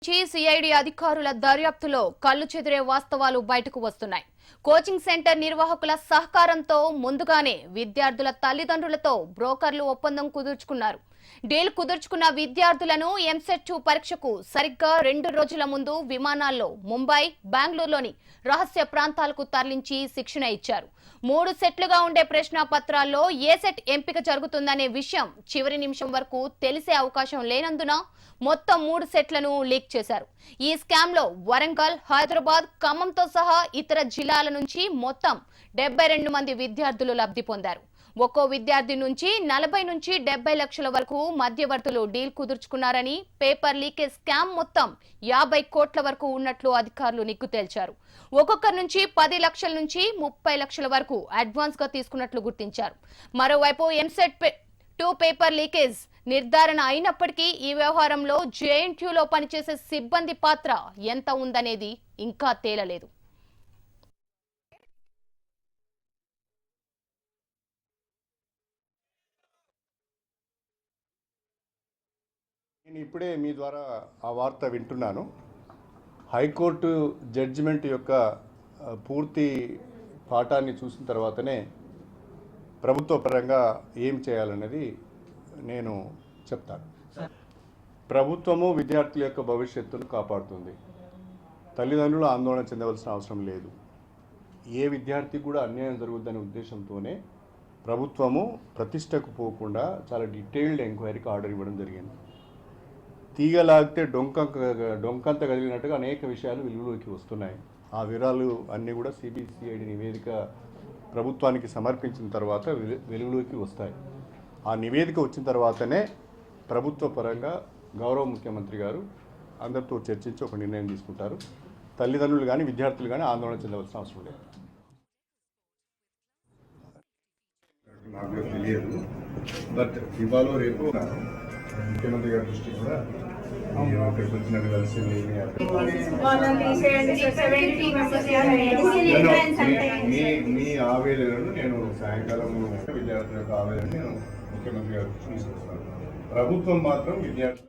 CID అధికారుల దర్యాప్తులో కళ్ళు చెదిరే వాస్తవాలు బయటకు వస్తున్నాయి. కోచింగ్ సెంటర్ నిర్వాహకుల సహకారంతో ముందుగానే విద్యార్థుల తల్లిదండ్రులతో బ్రోకర్లు ఒప్పందం కుదుర్చుకున్నారు. డీల్ కుదుర్చుకున్న విద్యార్థులను ఎంసెట్ 2 పరీక్షకు సరిగ్గా 2 రోజుల ముందు విమానాల్లో ముంబై, బెంగళూరులోని రహస్య ప్రాంతాలకు తరలించి శిక్షణ ఇచ్చారు. 3 సెట్లుగా ఉండే ప్రశ్నాపత్రాల్లో ఏ సెట్ ఎంపిక జరుగుతుందనే విషయం చివరి నిమిషం వరకు తెలిసే అవకాశం లేనందున మొత్తం 3 సెట్లను లీక్ చేశారు. ఈ స్కామ్ లో వరంగల్, హైదరాబాద్, ఖమ్మంతో సహా ఇతర జిల్లాల నుంచి మొత్తం 72 మంది విద్యార్థులు లబ్ధి పొందారు. ఒక్కో విద్యార్థి నుంచి 40 నుంచి 70 లక్షల వరకు మధ్యవర్తులు డీల్ కుదుర్చుకున్నారని, పేపర్ లీకేజ్ స్కామ్ మొత్తం 50 కోట్ల వరకు ఉన్నట్లు అధికారులు నిగ్గు తేల్చారు. ఒక్కొక్కరి నుంచి 10 లక్షల నుంచి 30 లక్షల వరకు అడ్వాన్స్ గా తీసుకున్నట్లు గుర్తించారు. మరోవైపు ఎంసెట్ 2 పేపర్ లీకేజ్ నిర్ధారణ అయినప్పటికీ ఈ వ్యవహారంలో జేఎన్టీయూలో పనిచేసే సిబ్బంది పాత్ర ఎంత ఉందనేది ఇంకా తేలలేదు. నేను ఇప్పుడే మీ ద్వారా ఆ వార్త వింటున్నాను. హైకోర్టు జడ్జిమెంట్ యొక్క పూర్తి పాఠాన్ని చూసిన తర్వాతనే ప్రభుత్వ పరంగా ఏం చేయాలన్నది నేను చెప్తాను. ప్రభుత్వము విద్యార్థుల యొక్క భవిష్యత్తును కాపాడుతుంది. తల్లిదండ్రులు ఆందోళన చెందవలసిన అవసరం లేదు. ఏ విద్యార్థి కూడా అన్యాయం జరుగుద్దనే ఉద్దేశంతోనే ప్రభుత్వము ప్రతిష్టకు పోకుండా చాలా డీటెయిల్డ్ ఎంక్వైరీకి ఆర్డర్ ఇవ్వడం జరిగింది. తీగలాగితే డొంకంత కదిలినట్టుగా అనేక విషయాలు వెలుగులోకి వస్తున్నాయి. ఆ వివరాలు అన్నీ కూడా సిబిసిఐడి నివేదిక ప్రభుత్వానికి సమర్పించిన తర్వాత వెలుగులోకి వస్తాయి. ఆ నివేదిక వచ్చిన తర్వాతనే ప్రభుత్వ పరంగా గౌరవ ముఖ్యమంత్రి గారు అందరితో చర్చించి ఒక నిర్ణయం తీసుకుంటారు. తల్లిదండ్రులు కానీ విద్యార్థులు కానీ ఆందోళన చెందవలసిన అవసరం లేదు. నాకు తెలియదు, బట్ ఇవాళ రేపు ముఖ్యమంత్రి గారి దృష్టి కూడా అక్కడికి వచ్చినట్టు కలిసింది. మీ ఆవేదనను నేను సాయంకాలం విద్యార్థుల యొక్క ఆవేదన నేను ముఖ్యమంత్రి గారు తీసుకొస్తాను. ప్రభుత్వం మాత్రం విద్యార్థులు